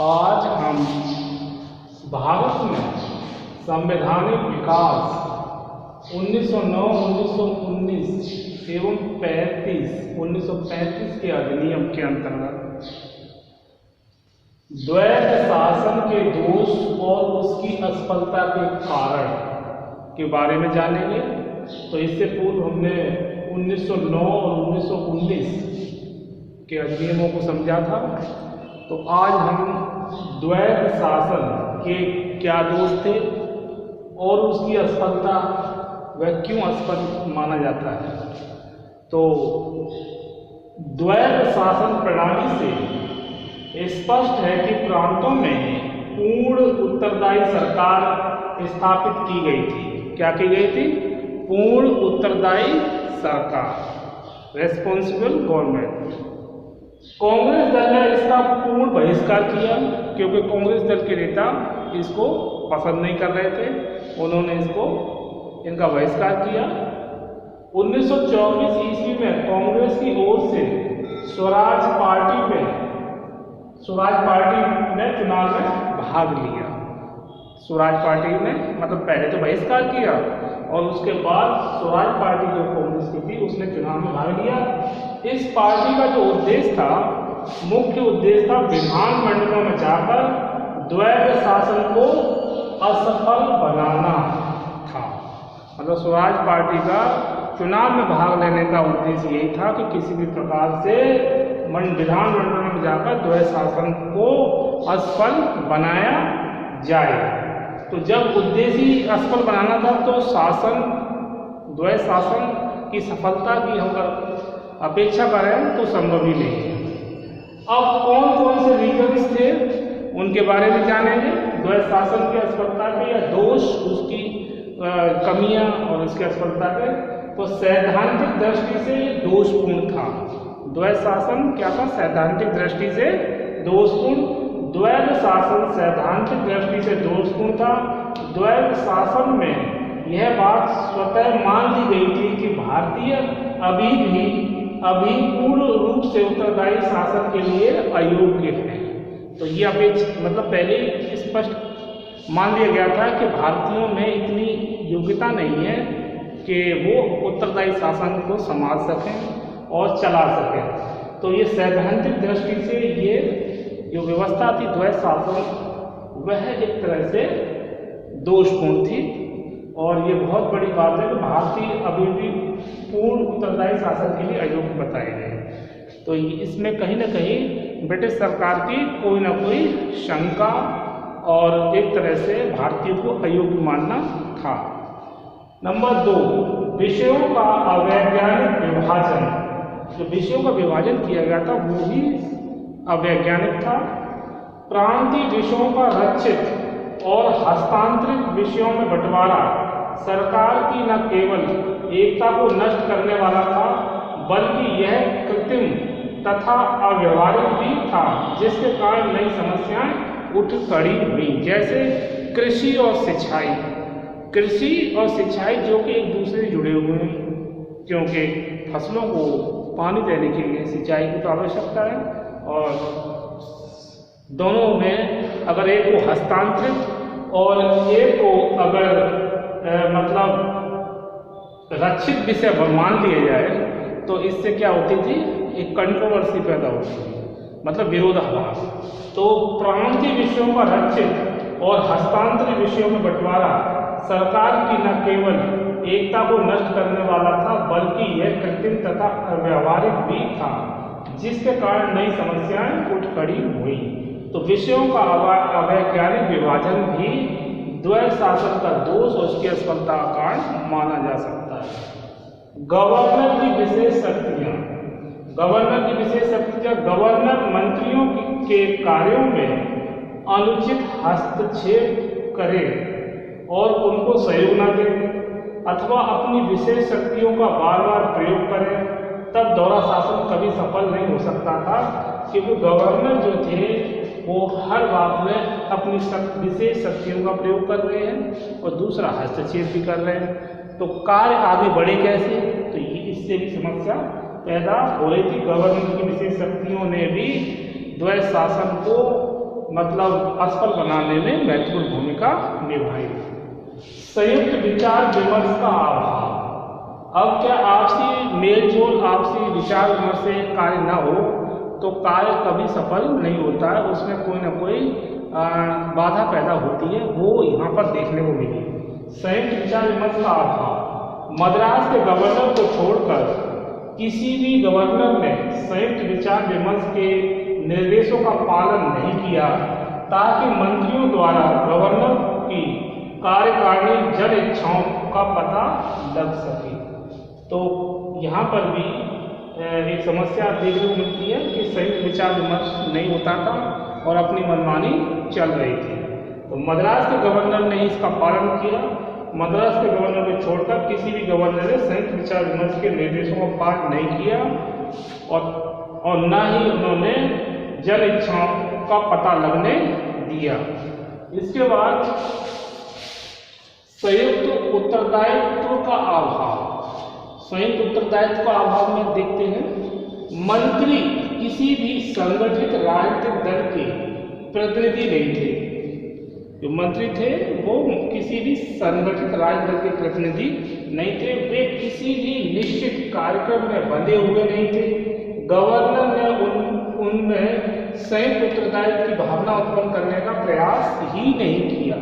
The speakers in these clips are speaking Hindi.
आज हम भारत में संवैधानिक विकास 1909, 1919 एवं 1935 के अधिनियम के अंतर्गत द्वैध शासन के दोष और उसकी असफलता के कारण के बारे में जानेंगे। तो इससे पूर्व हमने 1909 और 1919 के अधिनियमों को समझा था। तो आज हम द्वैध शासन के क्या दोष थे और उसकी असफलता, वह क्यों असफल माना जाता है। तो द्वैध शासन प्रणाली से स्पष्ट है कि प्रांतों में पूर्ण उत्तरदायी सरकार स्थापित की गई थी। क्या की गई थी? पूर्ण उत्तरदायी सरकार, रेस्पॉन्सिबल गवर्नमेंट। कांग्रेस दल ने इसका पूर्ण बहिष्कार किया क्योंकि कांग्रेस दल के नेता इसको पसंद नहीं कर रहे थे। उन्होंने इनका बहिष्कार किया। 1924 ईस्वी में कांग्रेस की ओर से स्वराज पार्टी ने चुनाव में भाग लिया। स्वराज पार्टी ने मतलब पहले तो बहिष्कार किया और उसके बाद स्वराज पार्टी जो कांग्रेस की थी उसने चुनाव में भाग लिया। इस पार्टी का जो उद्देश्य था, मुख्य उद्देश्य था विधानमंडलों में जाकर द्वैध शासन को असफल बनाना था। मतलब स्वराज पार्टी का चुनाव में भाग लेने का उद्देश्य यही था कि किसी भी प्रकार से विधानमंडलों में जाकर द्वैध शासन को असफल बनाया जाए। तो जब उद्देश्य ही असफल बनाना था तो द्वैध शासन की सफलता की हम अपेक्षा करें तो संभव ही नहीं है। अब कौन कौन से रीजन्स थे उनके बारे में जानेंगे। द्वैध शासन की असफलता के या दोष, उसकी कमियां और उसकी असफलता के। तो सैद्धांतिक दृष्टि से दोषपूर्ण था। द्वैध शासन क्या था? सैद्धांतिक दृष्टि से दोषपूर्ण। द्वैध शासन सैद्धांतिक दृष्टि से दोषपूर्ण था। द्वैध शासन में यह बात स्वतः मान ली गई थी कि भारतीय अभी पूर्ण रूप से उत्तरदायी शासन के लिए अयोग्य है। तो ये मतलब पहले स्पष्ट मान लिया गया था कि भारतीयों में इतनी योग्यता नहीं है कि वो उत्तरदायी शासन को संभाल सकें और चला सकें। तो ये सैद्धांतिक दृष्टि से ये जो व्यवस्था थी द्वैध शासन, वह एक तरह से दोषपूर्ण थी। और ये बहुत बड़ी बात है कि भारतीय अभी भी पूर्ण उत्तरदायी शासन के लिए अयोग्य बताए गए। तो इसमें कहीं ना कहीं ब्रिटिश सरकार की कोई ना कोई शंका और एक तरह से भारतीय को अयोग्य मानना था। नंबर 2, विषयों का अवैज्ञानिक विभाजन। जो विषयों का विभाजन किया गया था वो भी अवैज्ञानिक था। प्रांतीय विषयों का रक्षित और हस्तांतरित विषयों में बंटवारा सरकार की न केवल एकता को नष्ट करने वाला था बल्कि यह कृत्रिम तथा अव्यवहारिक भी था, जिसके कारण नई समस्याएं उठ खड़ी हुई, जैसे कृषि और सिंचाई जो कि एक दूसरे से जुड़े हुए हैं, क्योंकि फसलों को पानी देने के लिए सिंचाई की तो आवश्यकता है। और दोनों में अगर एक को हस्तांतरित और एक को अगर रक्षित विषय मान लिया जाए तो इससे क्या होती थी? एक कंट्रोवर्सी पैदा होती थी, मतलब विरोधाभास। तो प्रांतीय विषयों का रक्षित और हस्तांतरित विषयों में बंटवारा सरकार की न केवल एकता को नष्ट करने वाला था बल्कि यह कृत्रिम तथा अव्यवहारिक भी था, जिसके कारण नई समस्याएं उठ खड़ी हुई। तो विषयों का अवैज्ञानिक विभाजन भी द्वैध शासन का दोष और उसकी असफलता का कारण माना जा सकता है। गवर्नर की विशेष शक्तियां। गवर्नर मंत्रियों के कार्यों में अनुचित हस्तक्षेप करे और उनको सहयोग न दे अथवा अपनी विशेष शक्तियों का बार बार प्रयोग करे, तब दोहरा शासन कभी सफल नहीं हो सकता था। क्योंकि गवर्नर जो थे वो हर बात में अपनी विशेष शक्तियों का प्रयोग कर रहे हैं और दूसरा हस्तक्षेप भी कर रहे हैं। तो कार्य आगे बढ़े कैसे? तो इससे भी समस्या पैदा हो रही थी। गवर्नर की विशेष शक्तियों ने भी द्वैध शासन को मतलब असफल बनाने में महत्वपूर्ण भूमिका निभाई। संयुक्त विचार विमर्श का अभाव। अब क्या आपसी मेलजोल, आपसी विचार विमर्श से कार्य न हो तो कार्य कभी सफल नहीं होता है, उसमें कोई ना कोई बाधा पैदा होती है, वो यहाँ पर देखने को मिली। संयुक्त विचार विमर्श का अभाव। मद्रास के गवर्नर को छोड़कर किसी भी गवर्नर ने संयुक्त विचार विमर्श के निर्देशों का पालन नहीं किया ताकि मंत्रियों द्वारा गवर्नर की कार्यकारिणी जन इच्छाओं का पता लग सके। तो यहाँ पर भी एक समस्या देखने को मिलती है कि संयुक्त विचार विमर्श नहीं होता था और अपनी मनमानी चल रही थी। तो मद्रास के गवर्नर ने इसका पालन किया। मद्रास के गवर्नर को छोड़कर किसी भी गवर्नर ने संयुक्त विचार विमर्श के निर्देशों का पालन नहीं किया और न ही उन्होंने जन इच्छाओं का पता लगने दिया। इसके बाद संयुक्त उत्तरदायित्व का अभाव। संयुक्त उत्तरदायित्व का अभाव में देखते हैं, मंत्री किसी भी संगठित राजनीतिक दल के प्रतिनिधि नहीं थे। जो मंत्री थे वो किसी भी संगठित राजनीतिक दल के प्रतिनिधि नहीं थे। वे किसी भी निश्चित कार्यक्रम में बंधे हुए नहीं थे। गवर्नर ने उनमें संयुक्त उत्तरदायित्व की भावना उत्पन्न करने का प्रयास ही नहीं किया।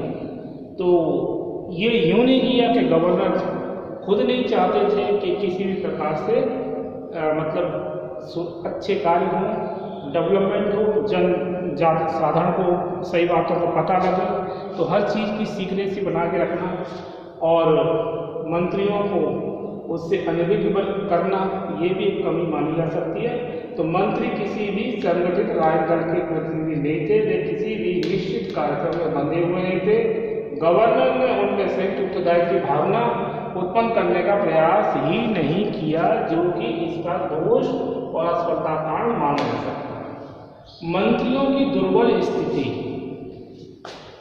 तो ये यूं नहीं किया कि गवर्नर खुद नहीं चाहते थे कि किसी भी प्रकार से मतलब अच्छे कार्य हों, डेवलपमेंट हो, साधारण को सही बातों को पता लगे। तो हर चीज़ की सीक्रेसी बना के रखना और मंत्रियों को उससे अनभिज्ञ करना, ये भी एक कमी मानी जा सकती है। तो मंत्री किसी भी संगठित राजनीतिक दल के प्रतिनिधि नहीं थे, वे किसी भी निश्चित कार्यक्रम में बंधे हुए नहीं थे। गवर्नर ने उनमें संयुक्त उत्तरदायित्व की भावना उत्पन्न करने का प्रयास ही नहीं किया, जो कि इसका दोष और असफलता कारण माना जा सकता है। मंत्रियों की दुर्बल स्थिति।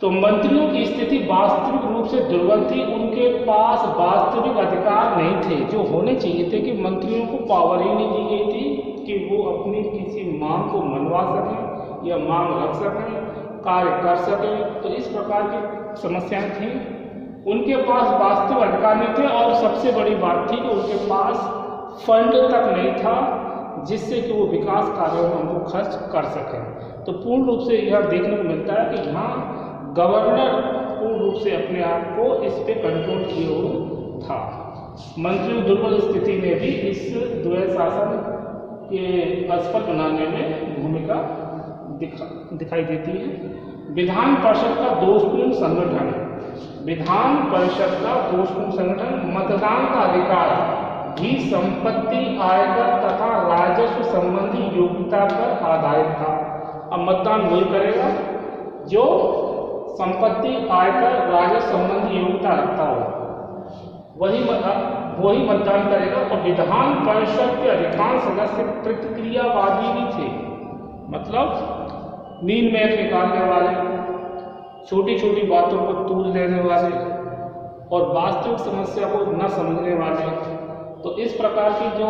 तो मंत्रियों की स्थिति वास्तविक रूप से दुर्बल थी। उनके पास वास्तविक अधिकार नहीं थे जो होने चाहिए थे, कि मंत्रियों को पावर ही नहीं दी गई थी कि वो अपनी किसी मांग को मनवा सकें या मांग रख सकें, कार्य कर सकें। तो इस प्रकार की समस्याएं थी। उनके पास वास्तविक अधिकार नहीं थे और सबसे बड़ी बात थी कि उनके पास फंड तक नहीं था जिससे कि वो विकास कार्यों में उनको खर्च कर सकें। तो पूर्ण रूप से यह देखने को मिलता है कि यहाँ गवर्नर पूर्ण रूप से अपने आप को इस पे कंट्रोल किए हुए था। मंत्रियों की दुर्बल स्थिति ने भी इस द्वैध शासन के असफल बनाने में भूमिका दिखाई देती है। विधान परिषद का दोषपूर्ण संगठन। विधान परिषद का दोषपूर्ण संगठन मतदान का अधिकार भी संपत्ति, आयकर तथा राजस्व संबंधी योग्यता पर आधारित था। अब मतदान वही करेगा जो संपत्ति, आयकर, राजस्व संबंधी योग्यता रखता हो, वही मतदान करेगा। और विधान परिषद के अधिकांश सदस्य प्रतिक्रियावादी भी थे, मतलब नींद में निकालने वाले, छोटी छोटी बातों को तूल देने वाले और वास्तविक समस्या को न समझने वाले। तो इस प्रकार की जो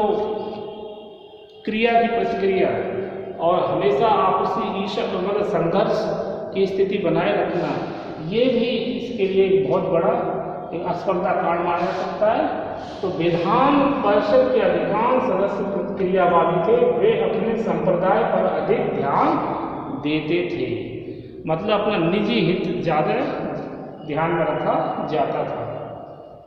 क्रिया की प्रतिक्रिया और हमेशा आपसी ईर्ष्या मतलब संघर्ष की स्थिति बनाए रखना, ये भी इसके लिए एक बहुत बड़ा एक असफलता कारण माना जा सकता है। तो विधान परिषद के अधिकांश सदस्य प्रतिक्रियावादी थे, वे अपने संप्रदाय पर अधिक ध्यान देते थे, मतलब अपना निजी हित ज़्यादा ध्यान में रखा जाता था।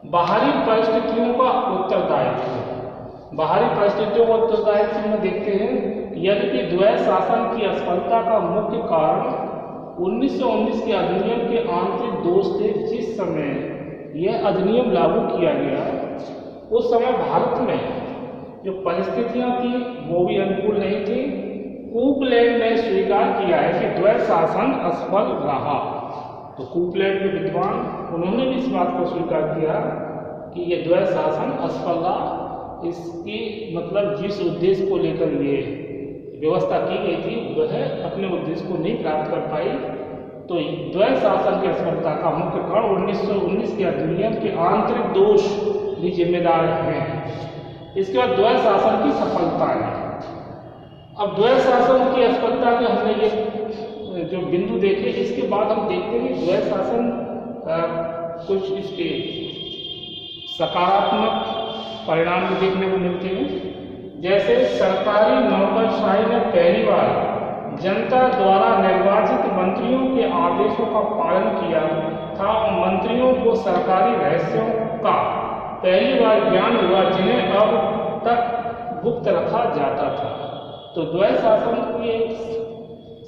बाहरी परिस्थितियों का उत्तरदायित्व। बाहरी परिस्थितियों का उत्तरदायित्व में देखते हैं, यद्यपि द्वैध शासन की असफलता का मुख्य कारण 1919 के अधिनियम के आंतरिक दोष थे। जिस समय यह अधिनियम लागू किया गया उस समय भारत में जो परिस्थितियां थी वो भी अनुकूल नहीं थी। कूपलैंड ने स्वीकार किया है कि द्वैध शासन असफल रहा। तो कूपलैंड के विद्वान उन्होंने भी इस बात को स्वीकार किया कि यह द्वैध शासन असफल रहा। इसकी मतलब जिस उद्देश्य को लेकर ये व्यवस्था की गई थी वह अपने उद्देश्य को नहीं प्राप्त कर पाई। तो द्वैध शासन की असफलता का मुख्य कारण 1919 के अधिनियम के आंतरिक दोष भी जिम्मेदार हैं। इसके बाद द्वैध शासन की सफलता है। अब द्वैध शासन की असफलता में हमने ये जो बिंदु देखे, इसके बाद हम देखते हैं द्वैत शासन कुछ इसके सकारात्मक परिणाम भी देखने को मिलते हैं। जैसे सरकारी नौकरशाही ने पहली बार जनता द्वारा निर्वाचित मंत्रियों के आदेशों का पालन किया था और मंत्रियों को सरकारी रहस्यों का पहली बार ज्ञान हुआ जिन्हें अब तक गुप्त रखा जाता था। तो द्वैत शासन की एक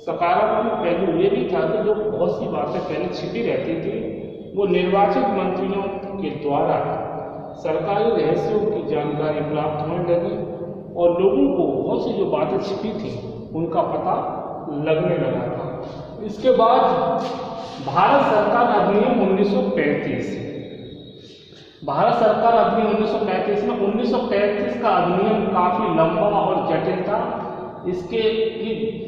सकारात्मक पहलू ये भी था कि जो बहुत सी बातें पहले छिपी रहती थी वो निर्वाचित मंत्रियों के द्वारा सरकारी रहस्यों की जानकारी प्राप्त होने लगी और लोगों को बहुत सी जो बातें छिपी थी उनका पता लगने लगा था। इसके बाद भारत सरकार अधिनियम 1935, भारत सरकार अधिनियम 1935 में 1935 का अधिनियम काफी लंबा और जटिल था। इसके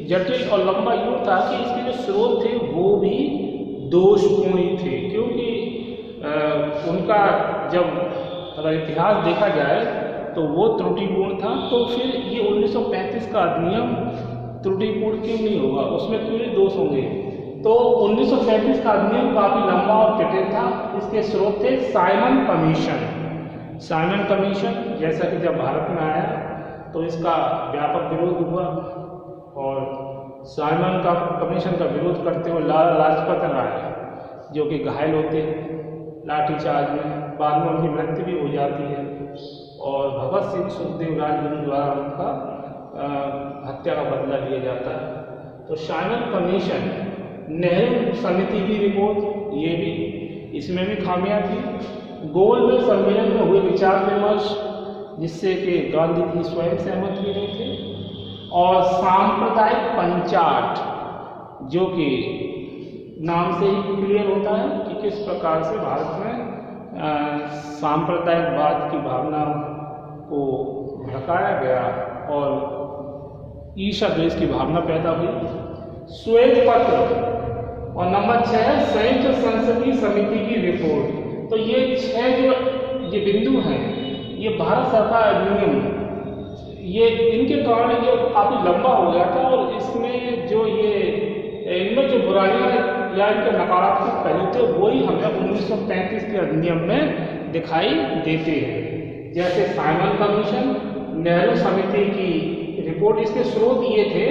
जटिल और लंबा यूँ था कि इसके जो स्रोत थे वो भी दोषपूर्ण ही थे, क्योंकि उनका जब अगर इतिहास देखा जाए तो वो त्रुटिपूर्ण था। तो फिर ये 1935 का अधिनियम त्रुटिपूर्ण क्यों नहीं होगा, उसमें क्यों नहीं दोष होंगे। तो 1935 का अधिनियम काफी लंबा और जटिल था। इसके स्रोत थे साइमन कमीशन। साइमन कमीशन जैसा कि जब भारत में आया तो इसका व्यापक विरोध हुआ और साइमन का कमीशन का विरोध करते हुए लाला लाजपत राय जो कि घायल होते लाठीचार्ज में, बाद में उनकी मृत्यु भी हो जाती है और भगत सिंह सुखदेव राजगुरु द्वारा उनका हत्या का बदला लिया जाता है। तो साइमन कमीशन, नेहरू समिति की रिपोर्ट, ये भी इसमें भी खामियां थी। गोलमेज सम्मेलन में हुए विचार विमर्श जिससे कि गांधी जी स्वयं सहमत भी नहीं थे, और सांप्रदायिक पंचाट जो कि नाम से ही क्लियर होता है कि किस प्रकार से भारत में सांप्रदायिकवाद की भावना को भड़काया गया और ईर्ष्या द्वेष की भावना पैदा हुई। श्वेत पत्र और नंबर 6 संयुक्त संसदीय समिति की रिपोर्ट। तो ये 6 जो ये बिंदु हैं ये भारत सरकार अधिनियम, ये इनके कारण ये काफी लंबा हो गया था और इसमें जो ये इनमें जो बुराइयां या इनके नकारात्मक पहलू थे वही हमें 1935 के अधिनियम में दिखाई देते हैं। जैसे साइमन कमीशन, नेहरू समिति की रिपोर्ट, इसके स्रोत ये थे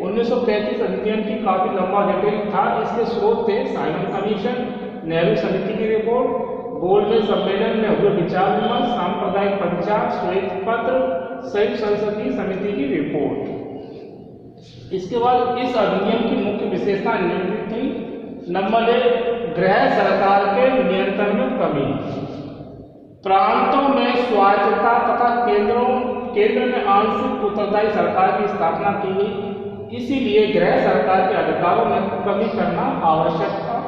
1935 अधिनियम की काफी लंबा जटिल था। इसके स्रोत थे साइमन कमीशन, नेहरू समिति की रिपोर्ट, गोलमेज सम्मेलन में हुए विचार विमर्श, सांप्रदायिक पंचायत, श्वेत पत्र, संयुक्त संसदीय समिति की रिपोर्ट। इसके बाद इस अधिनियम की मुख्य विशेषता निम्नलिखित थी। नंबर 1, गृह सरकार के नियंत्रण में कमी। प्रांतों में स्वायत्तता तथा केंद्र में आंशिक उत्तरदायी सरकार की स्थापना की गई, इसीलिए गृह सरकार के अधिकारों में कमी करना आवश्यक था।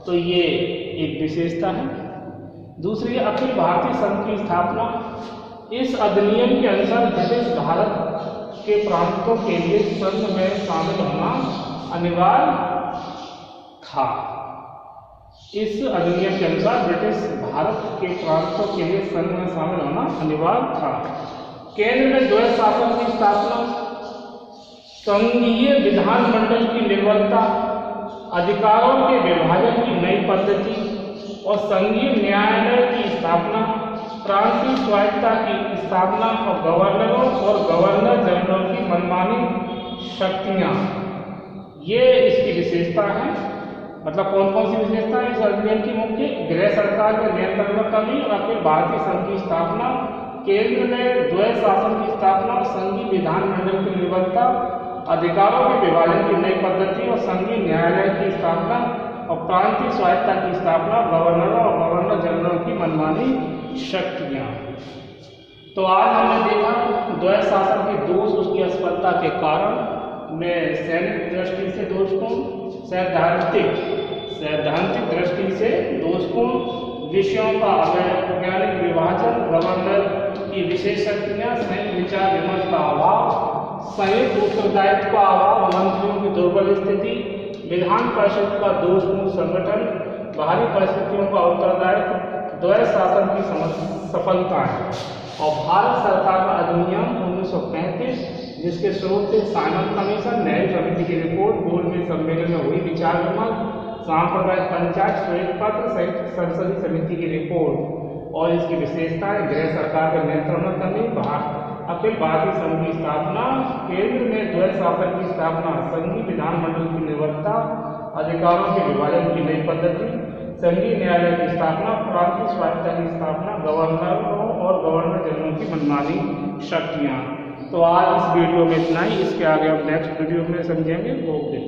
तो ये एक विशेषता है। दूसरी, अखिल भारतीय संघ की स्थापना। इस अधिनियम के अनुसार ब्रिटिश भारत के प्रांतों के लिए संघ में शामिल होना अनिवार्य था। इस अधिनियम के अनुसार ब्रिटिश भारत के प्रांतों के लिए संघ में शामिल होना अनिवार्य था। केंद्र में द्वैत शासन की स्थापना, संघीय विधानमंडल की निर्बलता, अधिकारों के विभाजन की नई पद्धति और संघीय न्यायालय की स्थापना, प्रांतीय स्वायत्तता की स्थापना और गवर्नरों और गवर्नर जनरल की मनमानी शक्तियां, ये इसकी विशेषता है। मतलब कौन कौन सी विशेषता है इस अधिनियम की मुख्य? गृह सरकार के नियंत्रण में कमी और अखिल भारतीय संघ की स्थापना, केंद्र में द्वैत शासन की स्थापना, संघीय विधानमंडल की निर्बलता, अधिकारों के विभाजन की नई पद्धति और संघीय न्यायालय की स्थापना और प्रांतीय स्वायत्तता की स्थापना, गवर्नरों और गवर्नर जनरल की मनमानी शक्तियां। तो आज हमने देखा द्वैत शासन के दोष, उसकी असफलता के कारण में सैनिक दृष्टि से दोषपूर्ण, सैद्धांतिक दृष्टि से दोषपूर्ण, विषयों का अवैज्ञानिक विभाजन, गवर्नर की विशेष शक्तियां, संयुक्त विचार विमर्श का अभाव, संयुक्त उत्तरदायित्व का अभाव, मंत्रियों की दुर्बल स्थिति, विधान परिषद का दोषपूर्ण संगठन, बाहरी परिस्थितियों का उत्तरदायित्व, द्वैत शासन की सफलताएं और भारत सरकार का अधिनियम 1935 जिसके स्रोत थे साइमन कमीशन, नेहरू समिति की रिपोर्ट, गोलमेज सम्मेलन में हुई विचार विमर्श, सांप्रदायिक पंचायत श्वेत पत्र सहित संसदीय समिति की रिपोर्ट। और इसकी विशेषताएं: गृह सरकार का नियंत्रण न करने, अखिल भारतीय संघ की स्थापना, केंद्र में द्वैध शासन की स्थापना, संघीय विधानमंडल की निर्भरता, अधिकारों के विभाजन की नई पद्धति, संघीय न्यायालय की स्थापना, प्रांतीय स्वायत्तता की स्थापना, गवर्नरों और गवर्नर जनरल की मनमानी शक्तियाँ। तो आज इस वीडियो में इतना ही, इसके आगे हम नेक्स्ट वीडियो में समझेंगे। ओके।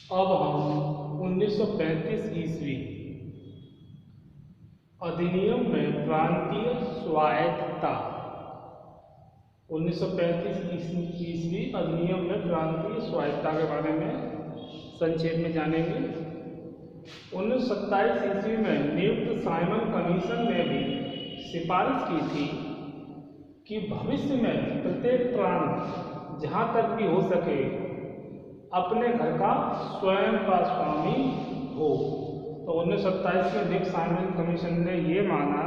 अब हम 1935 ईस्वी अधिनियम में प्रांतीय स्वायत्तता, 1935 ईस्वी अधिनियम में प्रांतीय स्वायत्तता के बारे में संक्षेप में जानेंगे। 1927 ईस्वी में नियुक्त साइमन कमीशन ने भी सिफारिश की थी कि भविष्य में प्रत्येक प्रांत जहाँ तक भी हो सके अपने घर का स्वयं का स्वामी हो। तो 1927 में नियुक्त साइमन कमीशन ने ये माना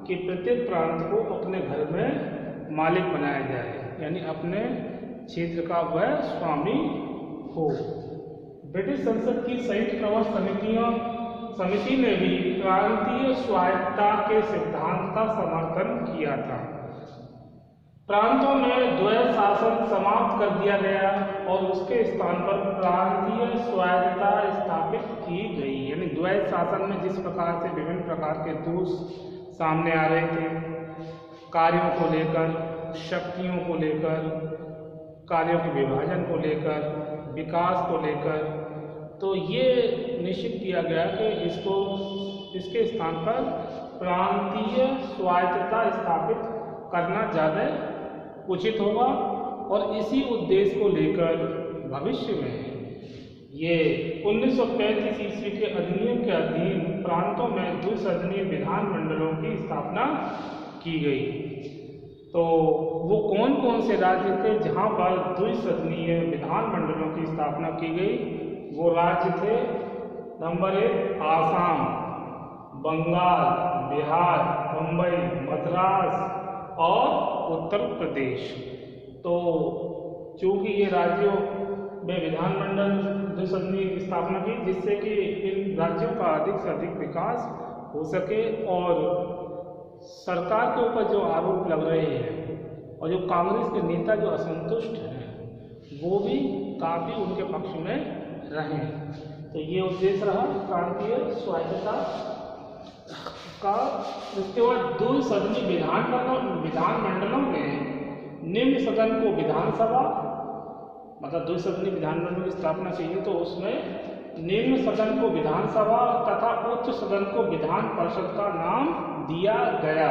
कि प्रत्येक प्रांत को अपने घर में मालिक बनाया जाए, यानी अपने क्षेत्र का वह स्वामी हो। ब्रिटिश संसद की संयुक्त प्रवर समिति ने भी प्रांतीय स्वायत्तता के सिद्धांत का समर्थन किया था। प्रांतों में द्वैध शासन समाप्त कर दिया गया और उसके स्थान पर प्रांतीय स्वायत्तता स्थापित की गई। यानी द्वैध शासन में जिस प्रकार से विभिन्न प्रकार के दोष सामने आ रहे थे, कार्यों को लेकर, शक्तियों को लेकर, कार्यों के विभाजन को लेकर, विकास को लेकर, तो ये निश्चित किया गया कि इसके स्थान पर प्रांतीय स्वायत्तता स्थापित करना ज़्यादा उचित होगा। और इसी उद्देश्य को लेकर भविष्य में ये 1935 ईस्वी के अधिनियम के अधीन प्रांतों में द्विसदनीय विधानमंडलों की स्थापना की गई। तो वो कौन कौन से राज्य थे जहाँ पर द्विसदनीय विधानमंडलों की स्थापना की गई? वो राज्य थे, नंबर 1 आसाम, बंगाल, बिहार, मुंबई, मद्रास और उत्तर प्रदेश। तो चूंकि ये राज्यों में विधानमंडल द्विसदनीय की स्थापना की, जिससे कि इन राज्यों का अधिक से अधिक विकास हो सके और सरकार के ऊपर जो आरोप लग रहे हैं और जो कांग्रेस के नेता जो असंतुष्ट हैं वो भी काफ़ी उनके पक्ष में रहें। तो ये उद्देश्य रहा प्रांतीय स्वायत्तता का। इसके बाद द्विसदनीय विधानमंडलों में निम्न सदन को विधानसभा, मतलब द्विसदनीय विधानमंडल की स्थापना चाहिए तो उसमें निम्न सदन को विधानसभा तथा उच्च सदन को विधान परिषद का नाम दिया गया।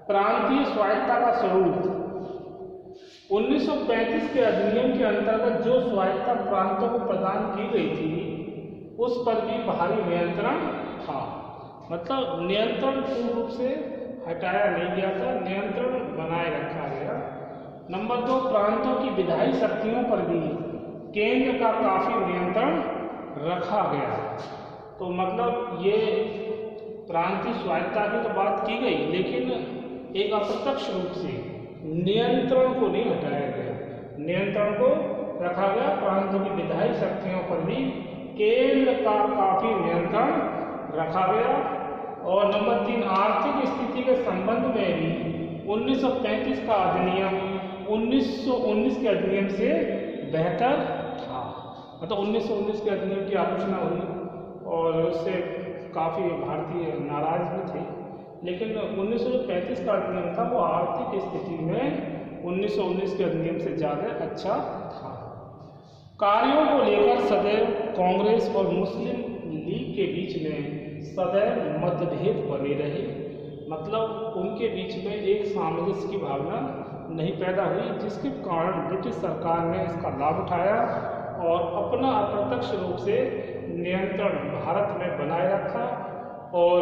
प्रांतीय स्वायत्तता का स्वरूप 1935 के अधिनियम के अंतर्गत जो स्वायत्तता प्रांतों को प्रदान की गई थी उस पर भी बाहरी नियंत्रण था। मतलब नियंत्रण पूर्ण रूप से हटाया नहीं गया था, नियंत्रण बनाए रखा गया। नंबर 2, प्रांतों की विधायी शक्तियों पर भी केंद्र का काफी नियंत्रण रखा गया। तो मतलब ये प्रांतीय स्वायत्तता की तो बात की गई, लेकिन एक अप्रत्यक्ष रूप से नियंत्रण को नहीं हटाया गया, नियंत्रण को रखा गया। प्रांतों की विधायी शक्तियों पर भी केंद्र का काफी नियंत्रण रखा गया। और नंबर 3, आर्थिक स्थिति के संबंध में भी 1935 का अधिनियम 1919 के अधिनियम से बेहतर था। मतलब 1919 के अधिनियम की आलोचना हुई और उससे काफ़ी भारतीय नाराज भी थे, लेकिन 1935 का अधिनियम था वो आर्थिक स्थिति में 1919 के अधिनियम से ज़्यादा अच्छा था। कार्यों को लेकर सदैव कांग्रेस और मुस्लिम लीग के बीच में सदैव मतभेद बने रहे। मतलब उनके बीच में एक सामंजस्य की भावना नहीं पैदा हुई, जिसके कारण ब्रिटिश सरकार ने इसका लाभ उठाया और अपना अप्रत्यक्ष रूप से नियंत्रण भारत में बनाए रखा। और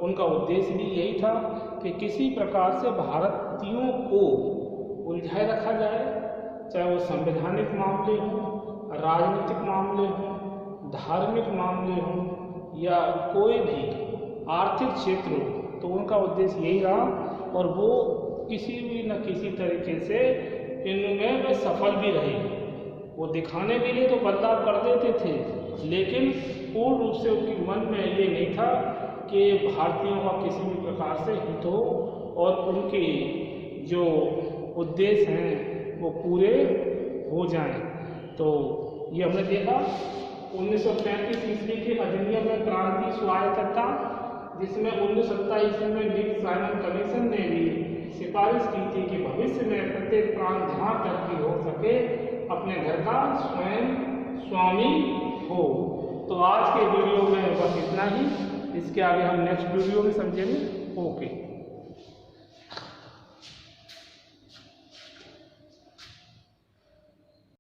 उनका उद्देश्य भी यही था कि किसी प्रकार से भारतीयों को उलझाए रखा जाए, चाहे वो संवैधानिक मामले हों, राजनीतिक मामले हों, धार्मिक मामले हों या कोई भी आर्थिक क्षेत्र हो, तो उनका उद्देश्य यही रहा और वो किसी भी न किसी तरीके से इनमें वे सफल भी रहे। वो दिखाने के लिए तो बदलाव कर देते थे, लेकिन पूर्ण रूप से उनके मन में ये नहीं था कि भारतीयों का किसी भी प्रकार से हित हो और उनके जो उद्देश्य हैं वो पूरे हो जाएं। तो ये हमने देखा 1935 ईस्वी के अधिनियम में क्रांति स्वायत्त था, जिसमें 1927 ईस्वी में नील साइमन कमीशन ने भी सिफारिश की थी कि भविष्य में प्रत्येक प्रांत जहाँ तक की हो सके अपने घर का स्वयं स्वामी हो। तो आज के वीडियो में बस इतना ही, इसके आगे हम नेक्स्ट वीडियो में समझेंगे। ओके।